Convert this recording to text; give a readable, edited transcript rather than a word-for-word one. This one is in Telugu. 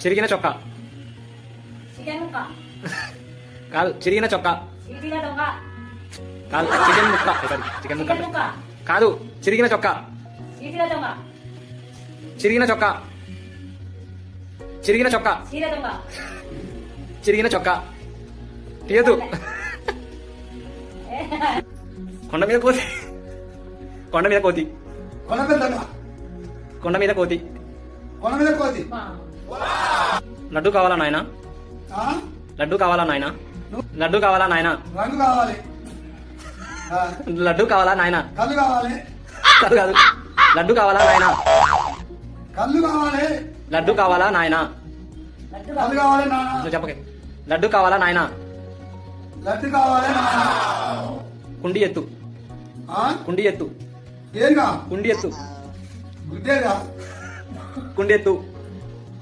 చిరిగిన చొక్కా. చికెన్ ముక్క. కాదు, చిరిగిన చొక్కా. చిరిగిన దొంగ. కాదు, చికెన్ ముక్క. చికెన్ ముక్క చికెన్ ముక్క. కాదు, చిరిగిన చొక్కా. చిరిగిన దొంగ. చిరిగిన చొక్కా. చిరిగిన చొక్కా. చీర దొంగ. చిరిగిన చొక్కా. తీయదు. కొండ మీద కోతి. కొండ మీద కోతి. కొండ మీద దొంగ. కొండ మీద కోతి. కొండ మీద కోతి. లడ్డు కావాలా నాయనా? ఆ? లడ్డు కావాలా నాయనా? లడ్డు కావాలా నాయనా? రంగు కావాలి. ఆ, లడ్డు కావాలా నాయనా? కళ్ళు కావాలి. కాదు కాదు, లడ్డు కావాలా నాయనా? కళ్ళు కావాలి. లడ్డు కావాలా నాయనా? లడ్డు కళ్ళు కావాలి నాన్న. నువ్వు చెప్పకే. లడ్డు కావాలా నాయనా? లడ్డు కావాలి నాన్న. కుండి ఎత్తు. ఆ? కుండి ఎత్తు. ఏంగా కుండి ఎత్తు. గుడ్డేగా కుండి ఎత్తు.